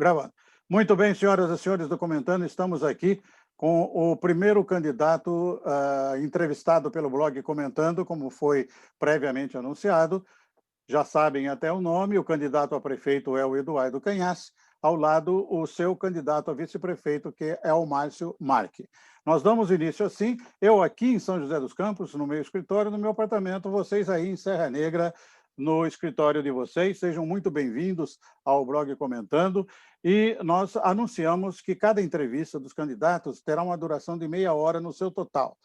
Gravando. Muito bem, senhoras e senhores do Comentando, estamos aqui com o primeiro candidato entrevistado pelo blog Comentando, como foi previamente anunciado. Já sabem até o nome, o candidato a prefeito é o Eduardo Canhace, ao lado o seu candidato a vice-prefeito, que é o Márcio Marque. Nós damos início assim, eu aqui em São José dos Campos, no meu escritório, no meu apartamento, vocês aí em Serra Negra, no escritório de vocês. Sejam muito bem-vindos ao blog Comentando. E nós anunciamos que cada entrevista dos candidatos terá uma duração de meia hora no seu total.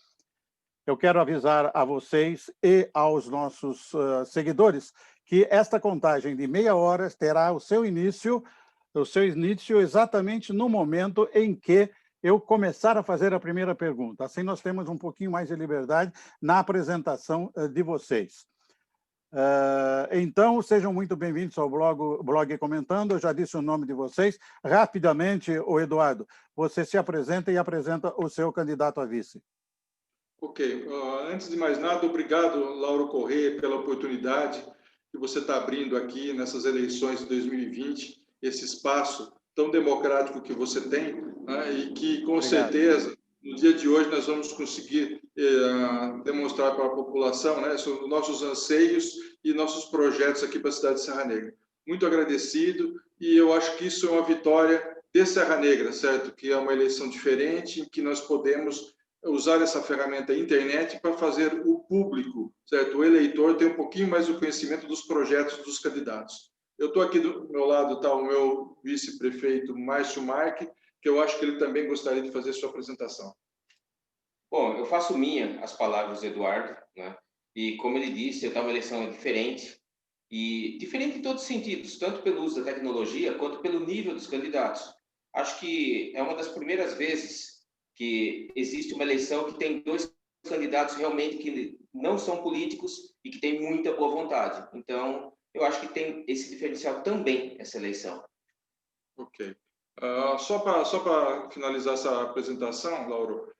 Eu quero avisar a vocês e aos nossos seguidores que esta contagem de meia hora terá o seu início exatamente no momento em que eu começar a fazer a primeira pergunta. Assim nós temos um pouquinho mais de liberdade na apresentação de vocês. Então, sejam muito bem-vindos ao blog Comentando. Eu já disse o nome de vocês. Rapidamente, o Eduardo, você se apresenta e apresenta o seu candidato a vice. Ok. Antes de mais nada, obrigado, Lauro Corrêa, pela oportunidade que você está abrindo aqui nessas eleições de 2020, esse espaço tão democrático que você tem, né, e que, com certeza, no dia de hoje, nós vamos conseguir demonstrar para a população, né, sobre os nossos anseios e nossos projetos aqui para a cidade de Serra Negra. Muito agradecido, e eu acho que isso é uma vitória de Serra Negra, certo? Que é uma eleição diferente, em que nós podemos usar essa ferramenta internet para fazer o público, certo? O eleitor ter um pouquinho mais do conhecimento dos projetos dos candidatos. Eu estou aqui do meu lado, está o meu vice-prefeito Márcio Marque, que eu acho que ele também gostaria de fazer sua apresentação. Bom, eu faço minha as palavras do Eduardo, né? E como ele disse, eu estava uma eleição diferente, e diferente em todos os sentidos, tanto pelo uso da tecnologia quanto pelo nível dos candidatos. Acho que é uma das primeiras vezes que existe uma eleição que tem dois candidatos realmente que não são políticos e que têm muita boa vontade. Então, eu acho que tem esse diferencial também, essa eleição. Ok. Só para finalizar essa apresentação, Lauro,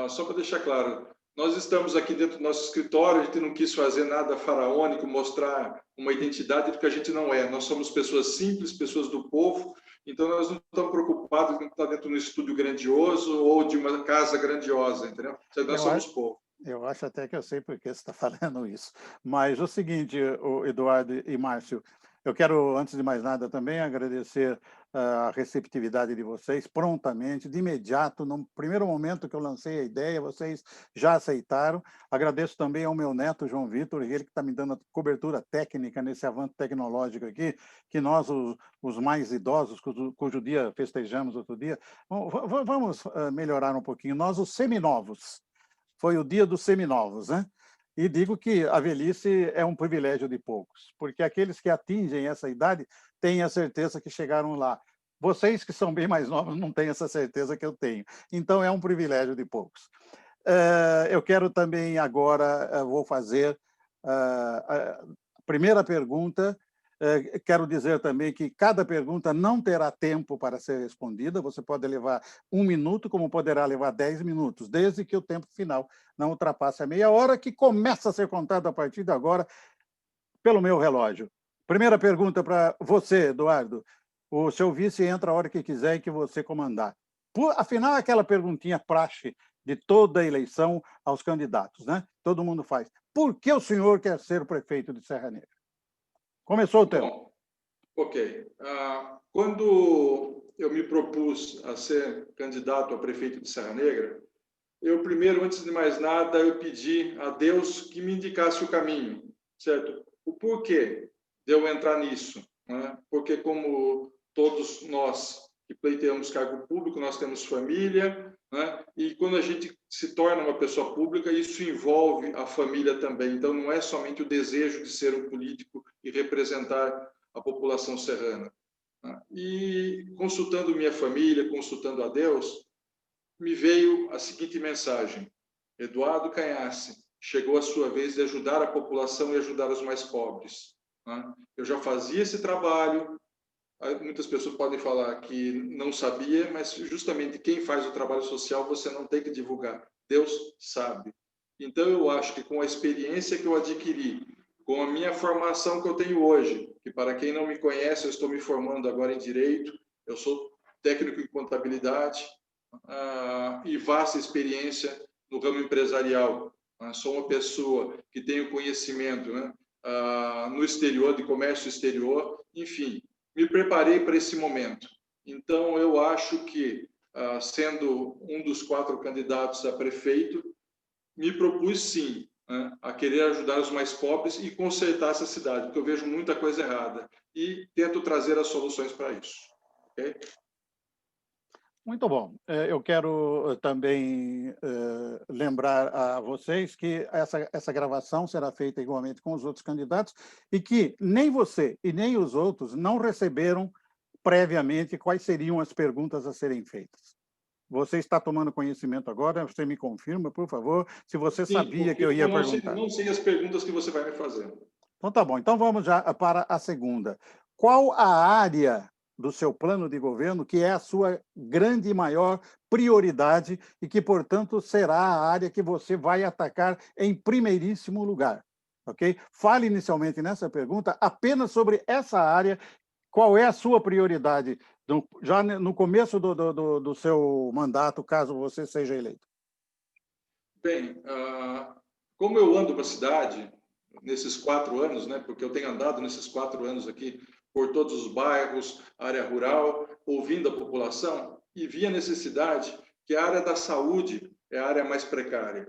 só para deixar claro, nós estamos aqui dentro do nosso escritório, a gente não quis fazer nada faraônico, mostrar uma identidade do que a gente não é. Nós somos pessoas simples, pessoas do povo, então nós não estamos preocupados com estar dentro de um estúdio grandioso ou de uma casa grandiosa, entendeu? Nós somos povo. Eu acho até que eu sei por que você está falando isso. Mas o seguinte, o Eduardo e Márcio, eu quero, antes de mais nada, também agradecer a receptividade de vocês prontamente, de imediato, no primeiro momento que eu lancei a ideia, vocês já aceitaram. Agradeço também ao meu neto, João Vitor, ele que está me dando a cobertura técnica nesse avanço tecnológico aqui, que nós, os mais idosos, cujo dia festejamos outro dia, vamos melhorar um pouquinho. Nós, os seminovos, foi o dia dos seminovos, né? E digo que a velhice é um privilégio de poucos, porque aqueles que atingem essa idade têm a certeza que chegaram lá. Vocês que são bem mais novos não têm essa certeza que eu tenho. Então, é um privilégio de poucos. Eu quero também agora, vou fazer a primeira pergunta. Quero dizer também que cada pergunta não terá tempo para ser respondida. Você pode levar 1 minuto, como poderá levar 10 minutos, desde que o tempo final não ultrapasse a meia hora, que começa a ser contado a partir de agora pelo meu relógio. Primeira pergunta para você, Eduardo. O seu vice entra a hora que quiser e que você comandar. Afinal, aquela perguntinha praxe de toda a eleição aos candidatos, né? Todo mundo faz. Por que o senhor quer ser o prefeito de Serra Negra? Começou o tempo. Bom, ok. Quando eu me propus a ser candidato a prefeito de Serra Negra, eu primeiro, antes de mais nada, eu pedi a Deus que me indicasse o caminho, certo? O porquê de eu entrar nisso, né? Porque como todos nós que pleiteamos cargo público, nós temos família, né? E quando a gente se torna uma pessoa pública, isso envolve a família também. Então, não é somente o desejo de ser um político e representar a população serrana, né? E consultando minha família, consultando a Deus, me veio a seguinte mensagem: Eduardo Canhace, chegou a sua vez de ajudar a população e ajudar os mais pobres, né? Eu já fazia esse trabalho. Muitas pessoas podem falar que não sabia, mas justamente quem faz o trabalho social você não tem que divulgar. Deus sabe. Então, eu acho que com a experiência que eu adquiri, com a minha formação que eu tenho hoje, que para quem não me conhece, eu estou me formando agora em Direito, Eu sou técnico em contabilidade e vasta experiência no ramo empresarial. Sou uma pessoa que tem conhecimento, né, no exterior, de comércio exterior, enfim, me preparei para esse momento. Então, eu acho que, sendo um dos 4 candidatos a prefeito, me propus, sim, né, a querer ajudar os mais pobres e consertar essa cidade, porque eu vejo muita coisa errada e tento trazer as soluções para isso. Okay? Muito bom. Eu quero também lembrar a vocês que essa gravação será feita igualmente com os outros candidatos e que nem você e nem os outros não receberam previamente quais seriam as perguntas a serem feitas. Você está tomando conhecimento agora? Você me confirma, por favor, se você Sim, sabia que eu ia perguntar. Não sei as perguntas que você vai me fazer. Então, tá bom. Então, vamos já para a segunda. Qual a área do seu plano de governo que é a sua grande e maior prioridade e que, portanto, será a área que você vai atacar em primeiríssimo lugar? Ok? Fale inicialmente nessa pergunta apenas sobre essa área. Qual é a sua prioridade já no começo do seu mandato, caso você seja eleito? Bem, como eu ando para a cidade nesses 4 anos, né, porque eu tenho andado nesses 4 anos aqui por todos os bairros, área rural, ouvindo a população e vi a necessidade que a área da saúde é a área mais precária.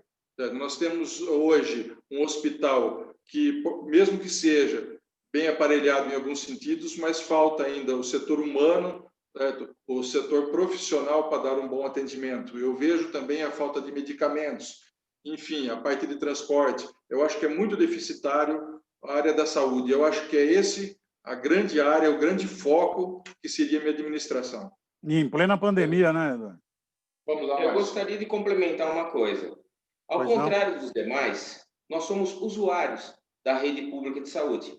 Nós temos hoje um hospital que, mesmo que seja bem aparelhado em alguns sentidos, mas falta ainda o setor humano, certo? O setor profissional para dar um bom atendimento. Eu vejo também a falta de medicamentos, enfim, a parte de transporte. Eu acho que é muito deficitário a área da saúde. Eu acho que é esse a grande área, o grande foco que seria a minha administração. E em plena pandemia, né, Eduardo? Vamos lá, Eu gostaria de complementar uma coisa. Ao Pois não? contrário dos demais, nós somos usuários da rede pública de saúde.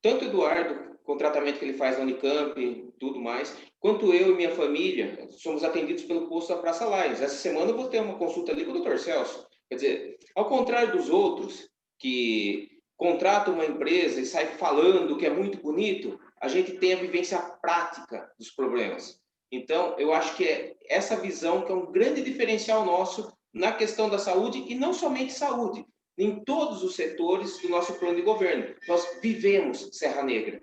Tanto Eduardo, com o tratamento que ele faz na Unicamp e tudo mais, quanto eu e minha família, somos atendidos pelo posto da Praça Lines. Essa semana eu vou ter uma consulta ali com o Dr. Celso. Quer dizer, ao contrário dos outros, que contratam uma empresa e saem falando que é muito bonito, a gente tem a vivência prática dos problemas. Então, eu acho que é essa visão que é um grande diferencial nosso na questão da saúde, e não somente saúde, em todos os setores do nosso plano de governo. Nós vivemos Serra Negra.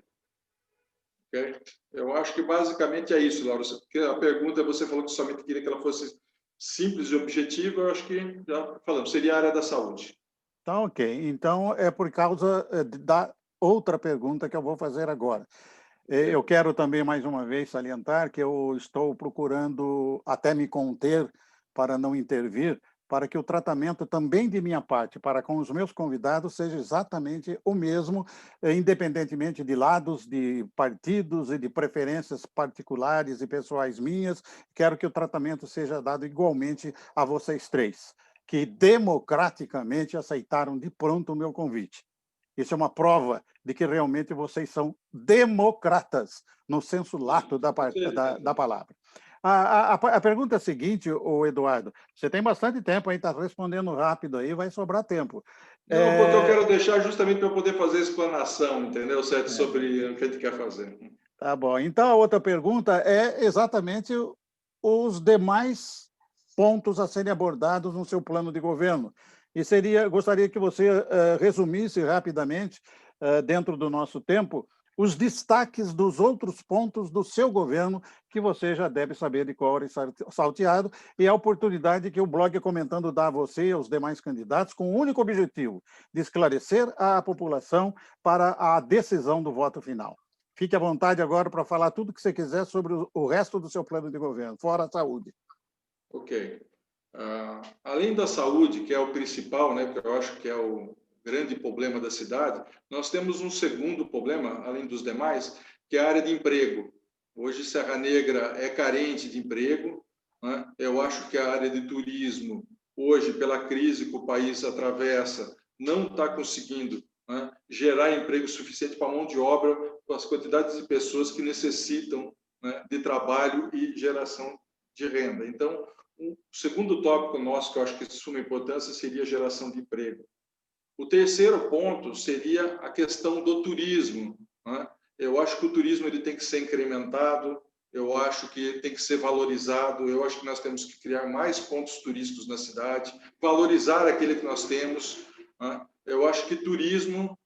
Okay? Eu acho que basicamente é isso, Laura. Porque a pergunta, você falou que somente queria que ela fosse simples e objetiva, eu acho que já falamos, seria a área da saúde. Tá ok. Então, é por causa da outra pergunta que eu vou fazer agora. Eu quero também, mais uma vez, salientar que eu estou procurando até me conter para não intervir, para que o tratamento também de minha parte para com os meus convidados seja exatamente o mesmo, independentemente de lados, de partidos e de preferências particulares e pessoais minhas. Quero que o tratamento seja dado igualmente a vocês três, que democraticamente aceitaram de pronto o meu convite. Isso é uma prova de que realmente vocês são democratas, no senso lato da palavra. A pergunta é a seguinte, o Eduardo, você tem bastante tempo aí, está respondendo rápido aí, vai sobrar tempo. Não, porque eu quero deixar justamente para eu poder fazer a explanação, entendeu, certo? Sobre o que a gente quer fazer. Tá bom. Então, a outra pergunta é exatamente os demais pontos a serem abordados no seu plano de governo. E gostaria que você resumisse rapidamente, dentro do nosso tempo, os destaques dos outros pontos do seu governo, que você já deve saber de cor e salteado, e a oportunidade que o blog Comentando dá a você e aos demais candidatos, com o único objetivo de esclarecer a população para a decisão do voto final. Fique à vontade agora para falar tudo o que você quiser sobre o resto do seu plano de governo, fora a saúde. Ok. Além da saúde, que é o principal, né, que eu acho que é o grande problema da cidade, nós temos um segundo problema, além dos demais, que é a área de emprego. Hoje, Serra Negra é carente de emprego, né? Eu acho que a área de turismo, hoje, pela crise que o país atravessa, não está conseguindo, né, gerar emprego suficiente para a mão de obra, com as quantidades de pessoas que necessitam, né, de trabalho e geração de renda. Então, o segundo tópico nosso, que eu acho que é de suma importância, seria a geração de emprego. O terceiro ponto seria a questão do turismo, né? Eu acho que o turismo ele tem que ser incrementado, eu acho que tem que ser valorizado, eu acho que nós temos que criar mais pontos turísticos na cidade, valorizar aquele que nós temos, né? Eu acho que turismo,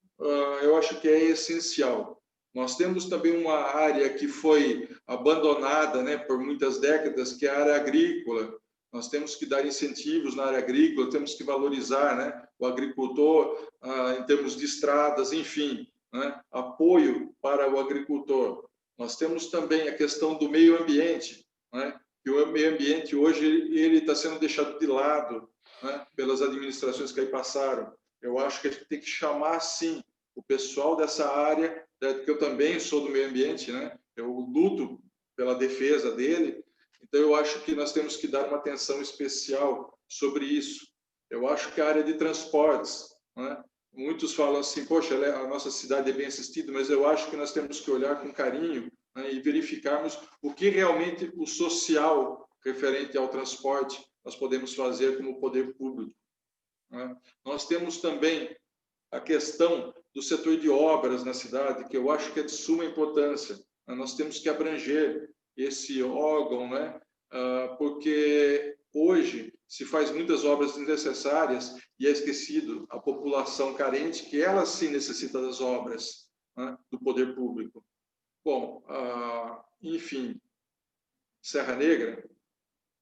eu acho que é essencial. Nós temos também uma área que foi abandonada, né, por muitas décadas, que é a área agrícola. Nós temos que dar incentivos na área agrícola, temos que valorizar, né, o agricultor em termos de estradas, enfim, né, apoio para o agricultor. Nós temos também a questão do meio ambiente, né, que o meio ambiente hoje ele está sendo deixado de lado, né, pelas administrações que aí passaram. Eu acho que a gente tem que chamar, sim, o pessoal dessa área, que eu também sou do meio ambiente, né? Eu luto pela defesa dele, então eu acho que nós temos que dar uma atenção especial sobre isso. Eu acho que a área de transportes, né? Muitos falam assim, poxa, a nossa cidade é bem assistida, mas eu acho que nós temos que olhar com carinho, né, e verificarmos o que realmente o social referente ao transporte nós podemos fazer como poder público, né? Nós temos também a questão do setor de obras na cidade, que eu acho que é de suma importância. Nós temos que abranger esse órgão, né? Porque hoje se faz muitas obras desnecessárias e é esquecido a população carente, que ela sim necessita das obras, né, do poder público. Bom, enfim, Serra Negra,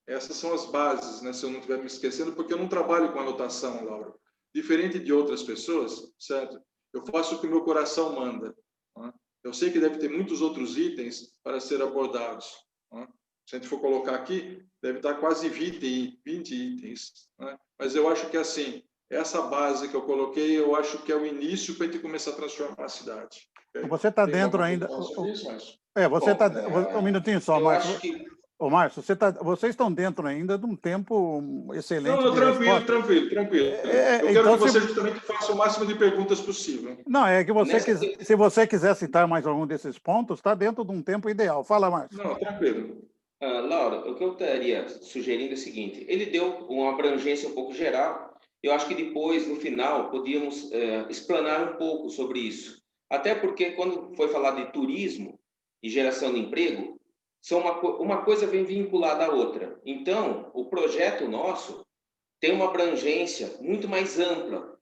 essas são as bases, né, se eu não estiver me esquecendo, porque eu não trabalho com anotação, Laura. Diferente de outras pessoas, certo? Eu faço o que o meu coração manda, né? Eu sei que deve ter muitos outros itens para ser abordados, né? Se a gente for colocar aqui, deve estar quase 20 itens, né? Mas eu acho que, assim, essa base que eu coloquei, eu acho que é o início para a gente começar a transformar a cidade. Okay? Você está Tem dentro alguma ainda... coisa sobre isso, Márcio? Você está... Um minutinho só, eu Márcio. acho que... Ô, Márcio, vocês estão dentro ainda de um tempo excelente Não, de resposta. tranquilo. Eu quero Então, que você justamente faça o máximo de perguntas possível. Não, é que se você quiser citar mais algum desses pontos, está dentro de um tempo ideal. Fala, Márcio. Não, tranquilo. Laura, o que eu estaria sugerindo é o seguinte, ele deu uma abrangência um pouco geral, eu acho que depois, no final, podíamos explanar um pouco sobre isso. Até porque, quando foi falar de turismo e geração de emprego, uma coisa vem vinculada à outra. Então, o projeto nosso tem uma abrangência muito mais ampla.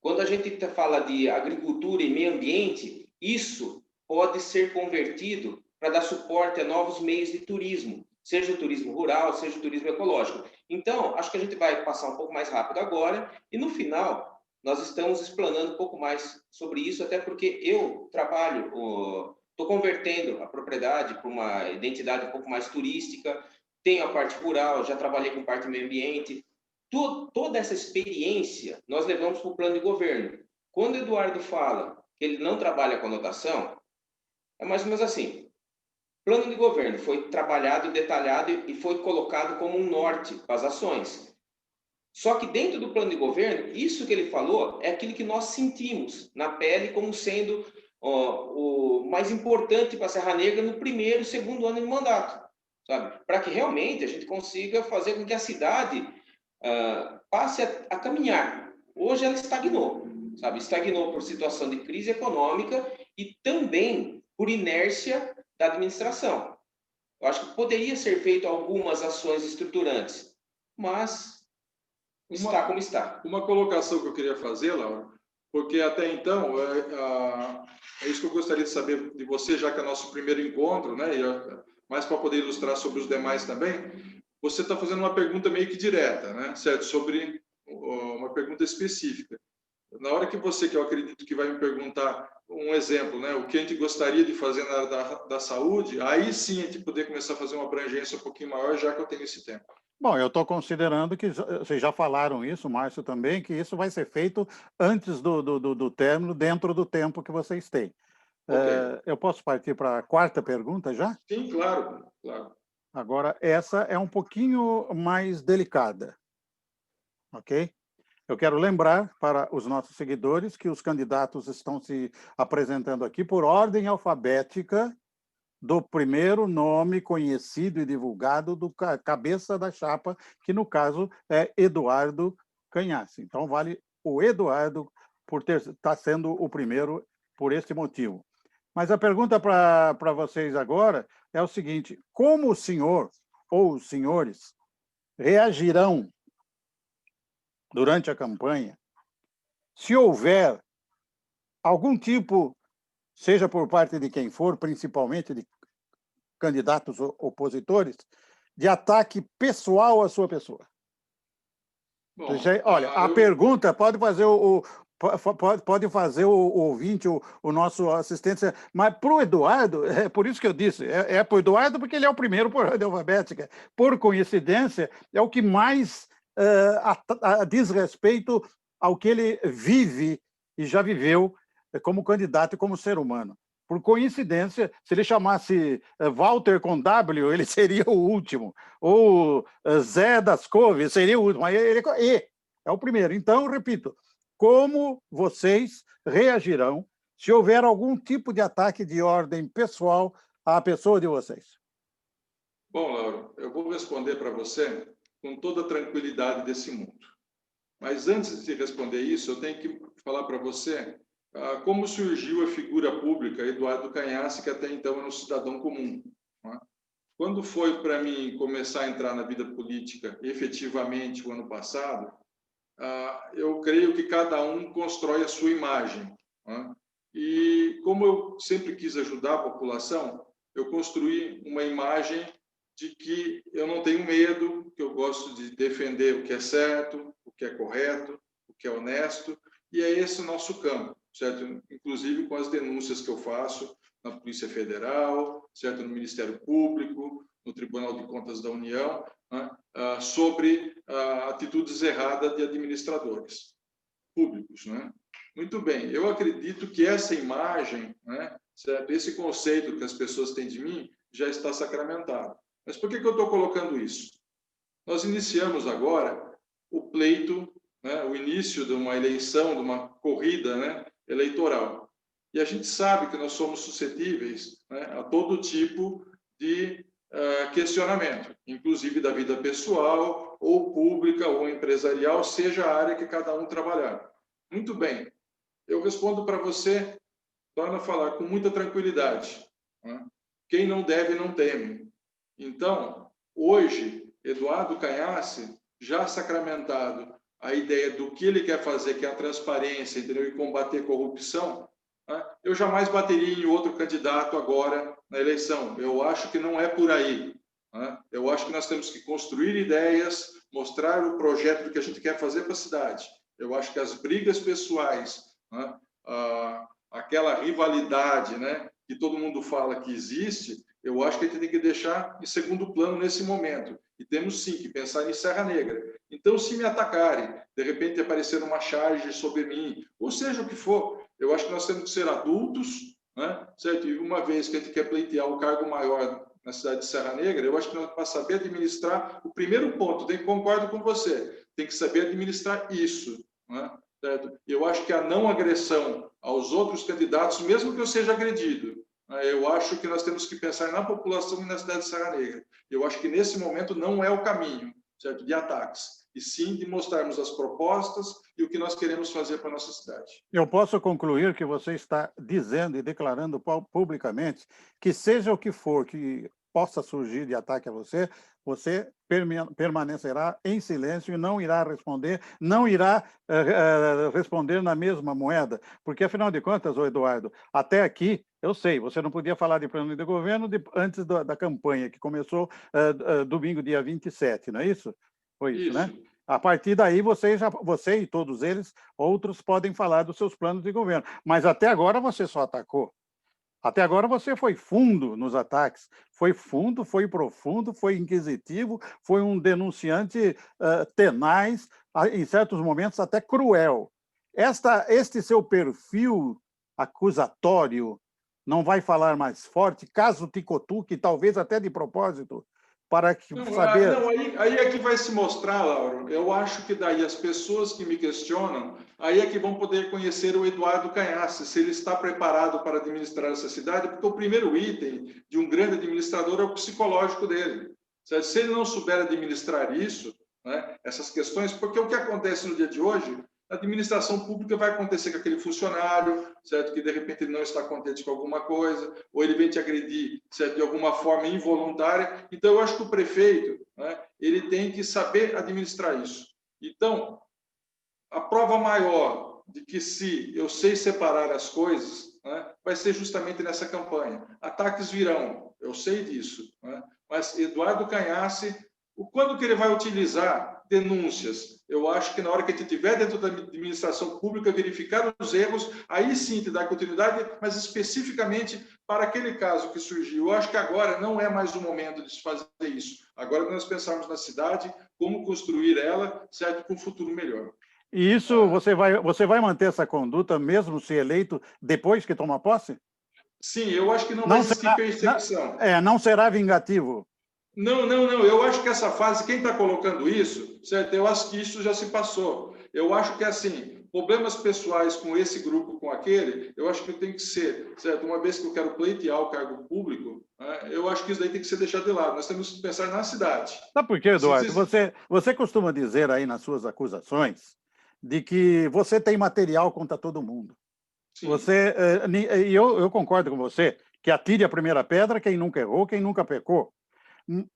Quando a gente fala de agricultura e meio ambiente, isso pode ser convertido para dar suporte a novos meios de turismo, seja o turismo rural, seja o turismo ecológico. Então, acho que a gente vai passar um pouco mais rápido agora e, no final, nós estamos explanando um pouco mais sobre isso, até porque eu trabalho, estou convertendo a propriedade para uma identidade um pouco mais turística, tenho a parte rural, já trabalhei com parte meio ambiente. Toda essa experiência nós levamos para o plano de governo. Quando o Eduardo fala que ele não trabalha com anotação, é mais ou menos assim. Plano de governo foi trabalhado, detalhado e foi colocado como um norte para as ações. Só que dentro do plano de governo, isso que ele falou é aquilo que nós sentimos na pele como sendo o mais importante para a Serra Negra no primeiro e segundo ano de mandato, sabe? Para que realmente a gente consiga fazer com que a cidade passe a caminhar. Hoje ela estagnou, sabe? Estagnou por situação de crise econômica e também por inércia da administração. Eu acho que poderia ser feito algumas ações estruturantes, mas está como está. Uma colocação que eu queria fazer, Laura, porque até então, é isso que eu gostaria de saber de você, já que é nosso primeiro encontro, né? Mas para poder ilustrar sobre os demais também, você está fazendo uma pergunta meio que direta, né? Certo? Sobre uma pergunta específica. Na hora que eu acredito que vai me perguntar um exemplo, né? O que a gente gostaria de fazer na área da saúde, aí sim a gente poder começar a fazer uma abrangência um pouquinho maior, já que eu tenho esse tempo. Bom, eu estou considerando que vocês já falaram isso, Márcio também, que isso vai ser feito antes do término, dentro do tempo que vocês têm. Okay. Eu posso partir para a quarta pergunta já? Sim, claro. Agora, essa é um pouquinho mais delicada, ok? Eu quero lembrar para os nossos seguidores que os candidatos estão se apresentando aqui por ordem alfabética do primeiro nome conhecido e divulgado do cabeça da chapa, que no caso é Eduardo Canhace. Então, vale o Eduardo por estar sendo o primeiro por esse motivo. Mas a pergunta para vocês agora é o seguinte: como o senhor ou os senhores reagirão durante a campanha se houver algum tipo, seja por parte de quem for, principalmente de candidatos opositores, de ataque pessoal à sua pessoa? Bom, Olha, a pergunta pode fazer pode fazer o ouvinte, o nosso assistente, mas para o Eduardo, é por isso que eu disse, é para o Eduardo porque ele é o primeiro por ordem alfabética. Por coincidência, é o que mais diz respeito ao que ele vive e já viveu como candidato e como ser humano. Por coincidência, se ele chamasse Walter com W, ele seria o último. Ou Zé das Couves seria o último. Ele é o primeiro. Então, repito, como vocês reagirão se houver algum tipo de ataque de ordem pessoal à pessoa de vocês? Bom, Lauro, eu vou responder para você com toda a tranquilidade desse mundo. Mas antes de responder isso, eu tenho que falar para você como surgiu a figura pública Eduardo Cagnassi, que até então era um cidadão comum. Né? Quando foi para mim começar a entrar na vida política, efetivamente, o ano passado, eu creio que cada um constrói a sua imagem. Né? E como eu sempre quis ajudar a população, eu construí uma imagem de que eu não tenho medo, que eu gosto de defender o que é certo, o que é correto, o que é honesto, e é esse o nosso campo, certo? Inclusive com as denúncias que eu faço na Polícia Federal, certo? No Ministério Público, no Tribunal de Contas da União, né? Sobre atitudes erradas de administradores públicos, né? Muito bem, eu acredito que essa imagem, né, certo? Esse conceito que as pessoas têm de mim já está sacramentado. Mas por que eu estou colocando isso? Nós iniciamos agora o pleito, né, o início de uma eleição, de uma corrida, né, eleitoral. E a gente sabe que nós somos suscetíveis, né, a todo tipo de questionamento, inclusive da vida pessoal, ou pública, ou empresarial, seja a área que cada um trabalhar. Muito bem, eu respondo para você, torno a falar com muita tranquilidade. Né? Quem não deve, não teme. Então, hoje, Eduardo Cagnassi, já sacramentado a ideia do que ele quer fazer, que é a transparência, entendeu? E combater a corrupção, né? Eu jamais bateria em outro candidato agora na eleição. Eu acho que não é por aí. Né? Eu acho que nós temos que construir ideias, mostrar o projeto do que a gente quer fazer para a cidade. Eu acho que as brigas pessoais, né? Aquela rivalidade, né? Que todo mundo fala que existe, eu acho que a gente tem que deixar em segundo plano nesse momento. E temos, sim, que pensar em Serra Negra. Então, se me atacarem, de repente aparecer uma charge sobre mim, ou seja o que for, eu acho que nós temos que ser adultos, né? Certo? E uma vez que a gente quer pleitear um cargo maior na cidade de Serra Negra, eu acho que nós, para saber administrar, o primeiro ponto, concordo com você, tem que saber administrar isso. Né? Certo? Eu acho que a não agressão aos outros candidatos, mesmo que eu seja agredido, eu acho que nós temos que pensar na população e na cidade de Serra Negra. Eu acho que nesse momento não é o caminho, certo, de ataques, e sim de mostrarmos as propostas e o que nós queremos fazer para a nossa cidade. Eu posso concluir que você está dizendo e declarando publicamente que seja o que for que possa surgir de ataque a você, você permanecerá em silêncio e não irá responder, não irá responder na mesma moeda, porque, afinal de contas, Eduardo, até aqui, eu sei, você não podia falar de plano de governo antes da campanha, que começou domingo, dia 27, não é isso? Foi isso, né? A partir daí, você e todos eles, outros, podem falar dos seus planos de governo. Mas até agora você só atacou. Até agora você foi fundo nos ataques. Foi fundo, foi profundo, foi inquisitivo, foi um denunciante tenaz, em certos momentos até cruel. Este seu perfil acusatório não vai falar mais forte, caso te cutuque, talvez até de propósito, para saber... Não, aí é que vai se mostrar, Lauro. Eu acho que daí as pessoas que me questionam, aí é que vão poder conhecer o Eduardo Cagnassi, se ele está preparado para administrar essa cidade, porque o primeiro item de um grande administrador é o psicológico dele. Certo? Se ele não souber administrar isso, né, essas questões, porque o que acontece no dia de hoje, a administração pública vai acontecer com aquele funcionário, certo? Que de repente ele não está contente com alguma coisa, ou ele vem te agredir, certo? De alguma forma involuntária. Então, eu acho que o prefeito, né, ele tem que saber administrar isso. Então, a prova maior de que se eu sei separar as coisas, né, vai ser justamente nessa campanha. Ataques virão, eu sei disso, né? Mas Eduardo Canhace, quando que ele vai utilizar denúncias? Eu acho que na hora que ele estiver dentro da administração pública, verificar os erros, aí sim te dar continuidade, mas especificamente para aquele caso que surgiu. Eu acho que agora não é mais o momento de se fazer isso. Agora nós pensamos na cidade, como construir ela, certo, com um futuro melhor. E isso você vai manter essa conduta mesmo se eleito depois que toma posse? Sim, eu acho que não vai existir perseguição. Não será vingativo. Não. Eu acho que essa fase, quem está colocando isso, certo? Eu acho que isso já se passou. Eu acho que, assim, problemas pessoais com esse grupo, com aquele, eu acho que tem que ser, certo? Uma vez que eu quero pleitear o cargo público, né, eu acho que isso daí tem que ser deixado de lado. Nós temos que pensar na cidade. Sabe por quê, Eduardo? Você costuma dizer aí nas suas acusações de que você tem material contra todo mundo. Sim. E eu concordo com você, que atire a primeira pedra quem nunca errou, quem nunca pecou.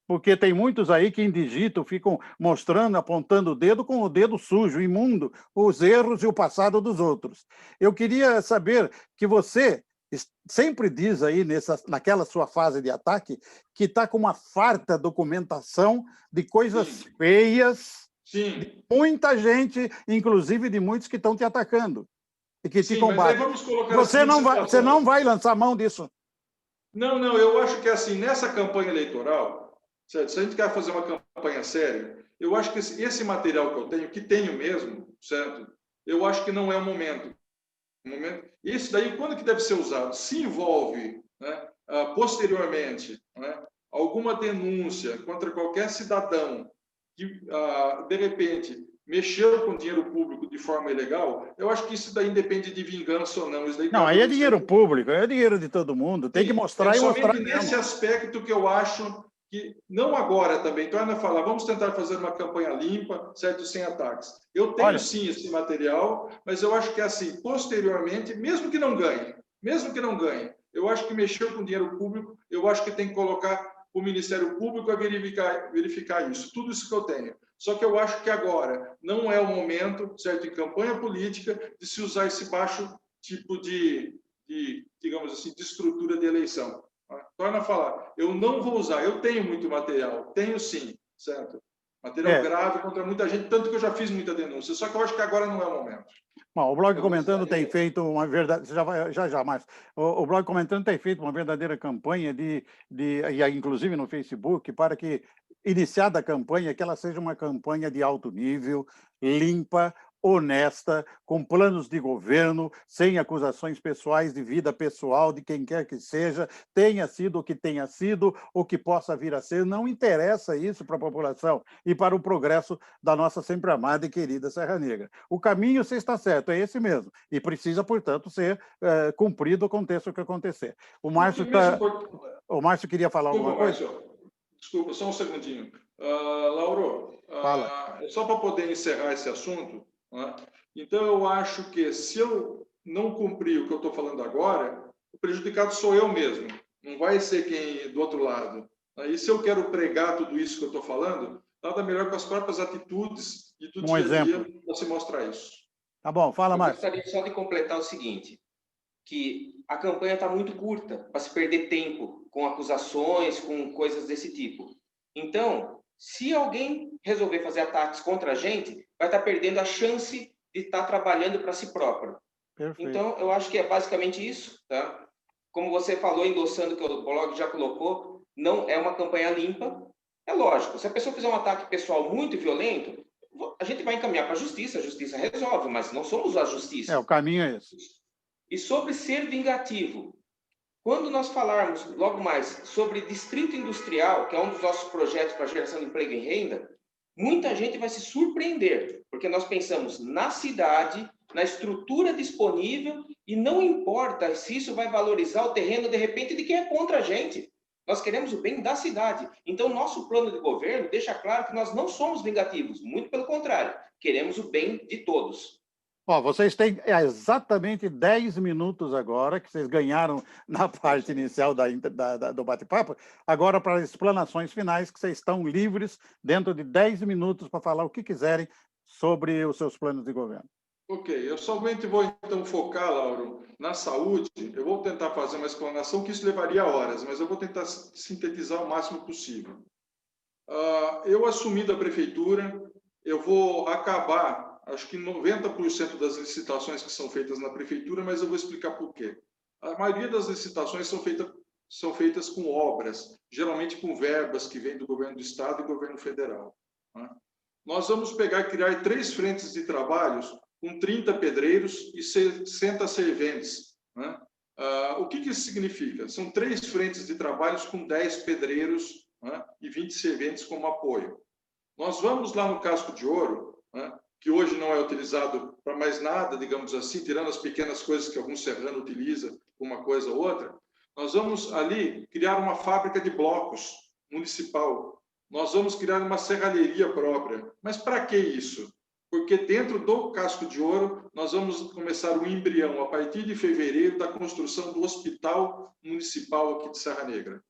Porque tem muitos aí que indigito ficam mostrando, apontando o dedo com o dedo sujo, imundo, os erros e o passado dos outros. Eu queria saber que você sempre diz aí, naquela sua fase de ataque, que está com uma farta documentação de coisas Sim. feias, Sim. de muita gente, inclusive de muitos que estão te atacando e que te combatem. Você não vai lançar mão disso. Não, eu acho que assim, nessa campanha eleitoral, certo? Se a gente quer fazer uma campanha séria, eu acho que esse material que eu tenho, que tenho mesmo, certo? Eu acho que não é o momento. Isso daí, quando que deve ser usado? Se envolve, né, posteriormente, né, alguma denúncia contra qualquer cidadão que, de repente, mexeu com dinheiro público de forma ilegal, eu acho que isso daí independe de vingança ou não. Isso daí não, aí é dinheiro público, é dinheiro de todo mundo, tem que mostrar e mostrar mesmo. Nesse aspecto que eu acho que, não agora também, torna a falar, vamos tentar fazer uma campanha limpa, certo, sem ataques. Eu tenho sim esse material, mas eu acho que assim, posteriormente, mesmo que não ganhe, eu acho que mexeu com dinheiro público, eu acho que tem que colocar o Ministério Público a verificar isso, tudo isso que eu tenho. Só que eu acho que agora não é o momento, certo, em campanha política, de se usar esse baixo tipo de digamos assim, de estrutura de eleição. Torna a falar, eu não vou usar, eu tenho muito material, tenho sim, certo? Material grave contra muita gente, tanto que eu já fiz muita denúncia, só que eu acho que agora não é o momento. Bom, o Blog Comentando tem feito uma verdade, mas o Blog Comentando tem feito uma verdadeira campanha inclusive no Facebook, para que, iniciada a campanha, que ela seja uma campanha de alto nível, limpa, honesta, com planos de governo, sem acusações pessoais de vida pessoal de quem quer que seja, tenha sido o que tenha sido, ou que possa vir a ser, não interessa isso para a população e para o progresso da nossa sempre amada e querida Serra Negra. O caminho, você está certo, é esse mesmo, e precisa, portanto, ser cumprido, aconteça o que acontecer. O Márcio queria falar alguma coisa? Desculpa, só um segundinho. Lauro, só para poder encerrar esse assunto, né? Então, eu acho que se eu não cumprir o que eu estou falando agora, o prejudicado sou eu mesmo, não vai ser quem do outro lado. E se eu quero pregar tudo isso que eu estou falando, nada melhor que as próprias atitudes e do dia a dia para se mostrar isso. Tá bom, fala mais. Eu gostaria só de completar o seguinte, que a campanha está muito curta para se perder tempo com acusações, com coisas desse tipo. Então, se alguém resolver fazer ataques contra a gente, vai estar perdendo a chance de estar trabalhando para si próprio. Perfeito. Então, eu acho que é basicamente isso, tá? Como você falou, endossando o que o blog já colocou, não é uma campanha limpa. É lógico, se a pessoa fizer um ataque pessoal muito violento, a gente vai encaminhar para a justiça resolve, mas não somos a justiça. O caminho é esse. E sobre ser vingativo, quando nós falarmos logo mais sobre distrito industrial, que é um dos nossos projetos para geração de emprego e renda, muita gente vai se surpreender, porque nós pensamos na cidade, na estrutura disponível, e não importa se isso vai valorizar o terreno, de repente, de quem é contra a gente. Nós queremos o bem da cidade. Então, nosso plano de governo deixa claro que nós não somos vingativos, muito pelo contrário, queremos o bem de todos. Ó, vocês têm exatamente 10 minutos agora, que vocês ganharam na parte inicial do bate-papo, agora para as explanações finais, que vocês estão livres dentro de 10 minutos para falar o que quiserem sobre os seus planos de governo. Ok, eu somente vou então focar, Lauro, na saúde. Eu vou tentar fazer uma explanação que isso levaria horas, mas eu vou tentar sintetizar o máximo possível. Eu assumi da prefeitura, eu vou acabar, acho que 90% das licitações que são feitas na prefeitura, mas eu vou explicar por quê. A maioria das licitações são feitas com obras, geralmente com verbas que vêm do governo do estado e governo federal, né? Nós vamos pegar e criar 3 frentes de trabalhos com 30 pedreiros e 60 serventes, né? O que isso significa? São 3 frentes de trabalhos com 10 pedreiros, né, e 20 serventes como apoio. Nós vamos lá no Casco de Ouro, né, que hoje não é utilizado para mais nada, digamos assim, tirando as pequenas coisas que algum serrano utiliza, uma coisa ou outra. Nós vamos ali criar uma fábrica de blocos municipal. Nós vamos criar uma serralheria própria. Mas para que isso? Porque dentro do Casco de Ouro, nós vamos começar o embrião, a partir de fevereiro, da construção do Hospital Municipal aqui de Serra Negra,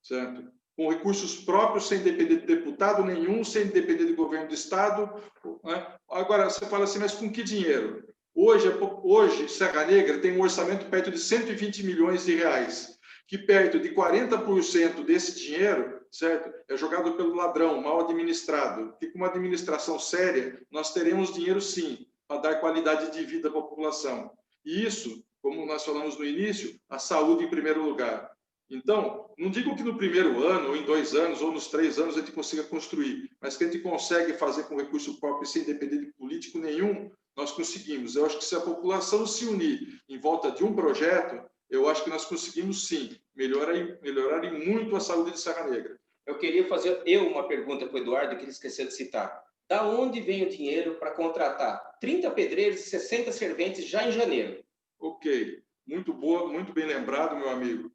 certo? Com recursos próprios, sem depender de deputado nenhum, sem depender do governo do estado, né? Agora, você fala assim, mas com que dinheiro? Hoje, Serra Negra tem um orçamento perto de 120 milhões de reais, que perto de 40% desse dinheiro, certo, é jogado pelo ladrão, mal administrado. E com uma administração séria, nós teremos dinheiro, sim, para dar qualidade de vida à população. E isso, como nós falamos no início, a saúde em primeiro lugar. Então, não digo que no primeiro ano, ou em 2 anos, ou nos 3 anos a gente consiga construir, mas que a gente consegue fazer com recurso próprio sem depender de político nenhum, nós conseguimos. Eu acho que se a população se unir em volta de um projeto, eu acho que nós conseguimos, sim, melhorar e muito a saúde de Serra Negra. Eu queria fazer uma pergunta para o Eduardo, que ele esqueceu de citar. Da onde vem o dinheiro para contratar 30 pedreiros e 60 serventes já em janeiro? Ok, muito boa, muito bem lembrado, meu amigo.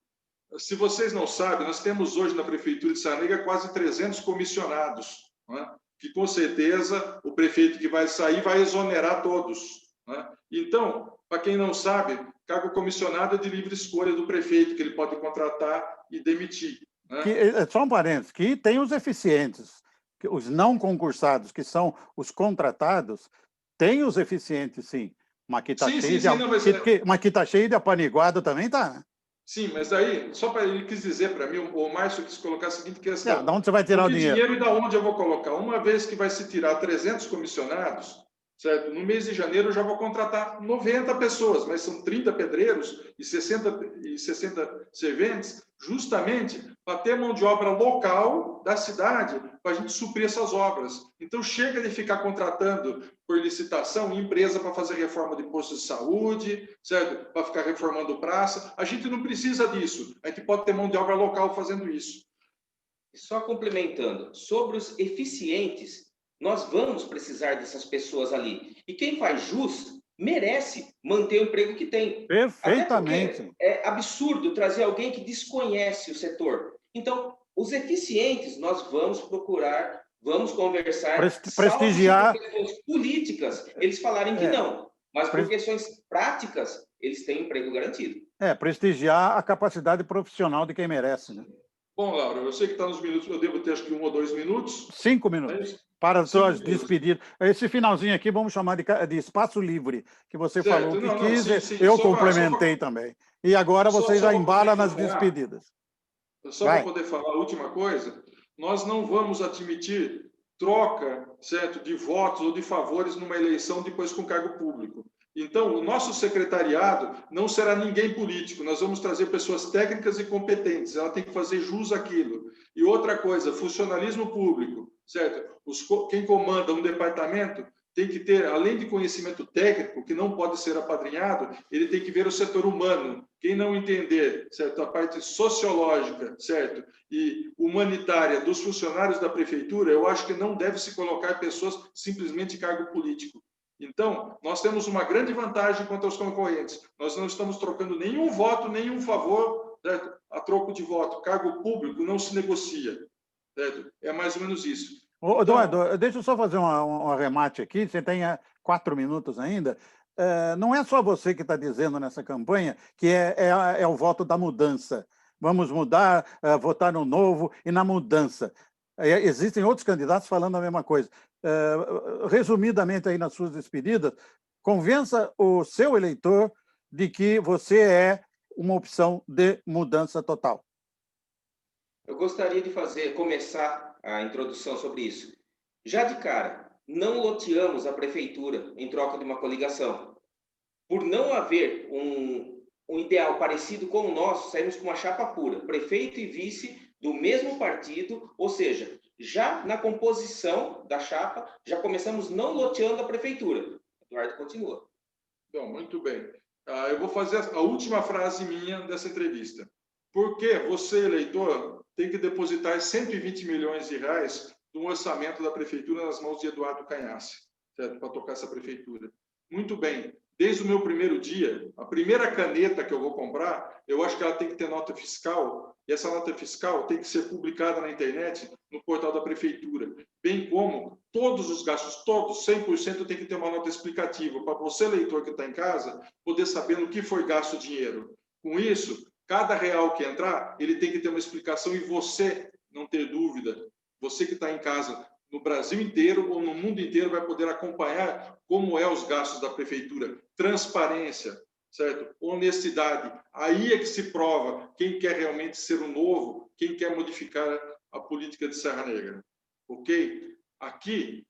Se vocês não sabem, nós temos hoje na Prefeitura de Serra Negra quase 300 comissionados, né? Que com certeza o prefeito que vai sair vai exonerar todos, né? Então, para quem não sabe, cargo comissionado é de livre escolha do prefeito, que ele pode contratar e demitir, né? Só um parênteses, que tem os eficientes, os não concursados, que são os contratados, tem os eficientes, sim. Mas que está cheio de apaniguado também está, né? Sim, mas aí, só para ele quis dizer para mim, o Márcio quis colocar a seguinte questão. De onde você vai tirar o dinheiro? E da onde eu vou colocar? Uma vez que vai se tirar 300 comissionados, certo? No mês de janeiro eu já vou contratar 90 pessoas, mas são 30 pedreiros e 60 serventes, justamente para ter mão de obra local da cidade, para a gente suprir essas obras. Então, chega de ficar contratando por licitação empresa para fazer reforma de postos de saúde, certo? Para ficar reformando praça. A gente não precisa disso. A gente pode ter mão de obra local fazendo isso. Só complementando, sobre os eficientes, nós vamos precisar dessas pessoas ali. E quem faz jus merece manter o emprego que tem. Perfeitamente. É absurdo trazer alguém que desconhece o setor. Então, os eficientes, nós vamos procurar, vamos conversar, prestigiar. Por questões políticas, eles falarem que não. Mas por questões práticas, eles têm emprego garantido. Prestigiar a capacidade profissional de quem merece, né? Bom, Laura, eu sei que está nos minutos, eu devo ter acho que 1 ou 2 minutos. 5 minutos. Para as suas despedidas. Esse finalzinho aqui vamos chamar de espaço livre, que você falou que quis, sim. Eu complementei também. E agora você já embala nas despedidas. Só para poder falar a última coisa, nós não vamos admitir troca, certo, de votos ou de favores numa eleição depois com cargo público. Então, o nosso secretariado não será ninguém político, nós vamos trazer pessoas técnicas e competentes, ela tem que fazer jus àquilo. E outra coisa, funcionalismo público, certo? Quem comanda um departamento tem que ter, além de conhecimento técnico, que não pode ser apadrinhado, ele tem que ver o setor humano. Quem não entender, certo, a parte sociológica, certo, e humanitária dos funcionários da prefeitura, eu acho que não deve se colocar pessoas simplesmente em cargo político. Então, nós temos uma grande vantagem contra os concorrentes. Nós não estamos trocando nenhum voto, nenhum favor, certo, a troco de voto. Cargo público não se negocia, certo? É mais ou menos isso. Eduardo, deixa eu só fazer um arremate aqui. Você tem 4 minutos ainda. não é só você que está dizendo nessa campanha que é o voto da mudança. Vamos mudar, votar no novo e na mudança. Existem outros candidatos falando a mesma coisa. Resumidamente, aí nas suas despedidas, convença o seu eleitor de que você é uma opção de mudança total. Eu gostaria de começar a introdução sobre isso. Já de cara, não loteamos a prefeitura em troca de uma coligação. Por não haver um ideal parecido com o nosso, saímos com uma chapa pura, prefeito e vice do mesmo partido, ou seja, já na composição da chapa, já começamos não loteando a prefeitura. Eduardo continua. Bom, muito bem. Eu vou fazer a última frase minha dessa entrevista. Por que você, eleitor, tem que depositar 120 milhões de reais do orçamento da prefeitura nas mãos de Eduardo Canhace, certo? Para tocar essa prefeitura? Muito bem. Desde o meu primeiro dia, a primeira caneta que eu vou comprar, eu acho que ela tem que ter nota fiscal, e essa nota fiscal tem que ser publicada na internet, no portal da prefeitura, bem como todos os gastos, todos, 100% tem que ter uma nota explicativa, para você, eleitor que está em casa, poder saber no que foi gasto o dinheiro. Com isso, cada real que entrar, ele tem que ter uma explicação e você não ter dúvida, você que está em casa, no Brasil inteiro ou no mundo inteiro, vai poder acompanhar como é os gastos da prefeitura. Transparência, certo? Honestidade. Aí é que se prova quem quer realmente ser o novo, quem quer modificar a política de Serra Negra. Ok? Aqui,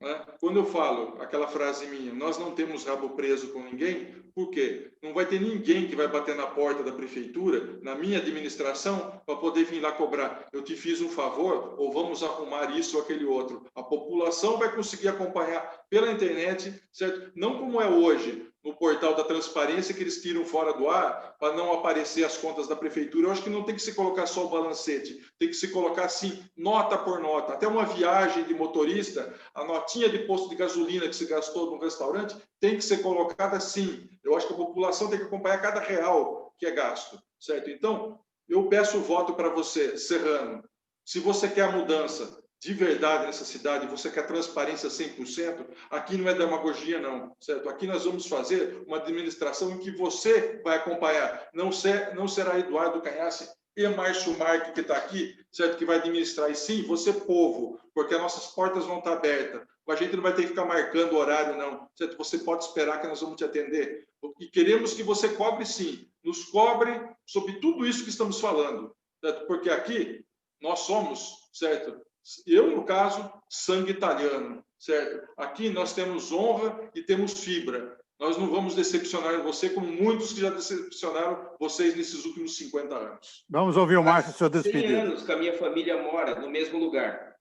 né, quando eu falo aquela frase minha, nós não temos rabo preso com ninguém, por quê? Não vai ter ninguém que vai bater na porta da prefeitura, na minha administração, para poder vir lá cobrar. Eu te fiz um favor, ou vamos arrumar isso ou aquele outro. A população vai conseguir acompanhar pela internet, certo? Não como é hoje, no portal da transparência, que eles tiram fora do ar para não aparecer as contas da prefeitura. Eu acho que não tem que se colocar só o balancete, tem que se colocar, assim, nota por nota. Até uma viagem de motorista, a notinha de posto de gasolina que se gastou no restaurante, tem que ser colocada assim. Eu acho que a população tem que acompanhar cada real que é gasto, certo? Então, eu peço o voto para você, serrano. Se você quer a mudança de verdade nessa cidade, você quer transparência 100%, aqui não é demagogia, não, certo? Aqui nós vamos fazer uma administração em que você vai acompanhar. Não será Eduardo Canhace e Márcio Marque, que está aqui, certo? Que vai administrar. E sim, você, povo, porque as nossas portas vão estar abertas. A gente não vai ter que ficar marcando horário, não, certo? Você pode esperar que nós vamos te atender. E queremos que você cobre, sim. Nos cobre sobre tudo isso que estamos falando, certo? Porque aqui nós somos, certo? Eu, no caso, sangue italiano, certo? Aqui nós temos honra e temos fibra. Nós não vamos decepcionar você como muitos que já decepcionaram vocês nesses últimos 50 anos. Vamos ouvir o Márcio, seu despedido. 100 anos que a minha família mora no mesmo lugar.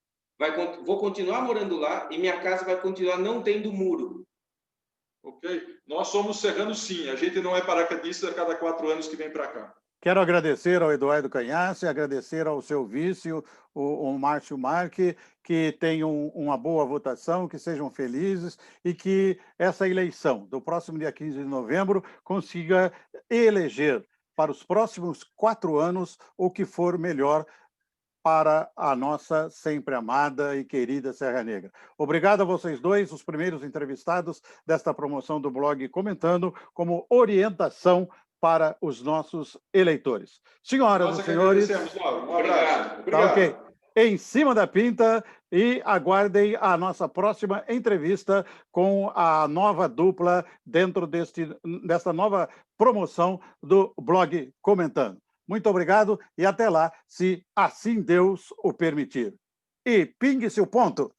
Vou continuar morando lá e minha casa vai continuar não tendo muro. Ok? Nós somos serranos, sim. A gente não é paraquedista a cada 4 anos que vem para cá. Quero agradecer ao Eduardo Canhace, agradecer ao seu vice, o Márcio Marque, que tenham uma boa votação, que sejam felizes e que essa eleição do próximo dia 15 de novembro consiga eleger para os próximos 4 anos o que for melhor para a nossa sempre amada e querida Serra Negra. Obrigado a vocês dois, os primeiros entrevistados desta promoção do blog Comentando, como orientação para os nossos eleitores. Senhoras e senhores... Um abraço. Obrigado. Tá ok. Em cima da pinta, e aguardem a nossa próxima entrevista com a nova dupla dentro desta nova promoção do blog Comentando. Muito obrigado e até lá, se assim Deus o permitir. E pingue-se o ponto!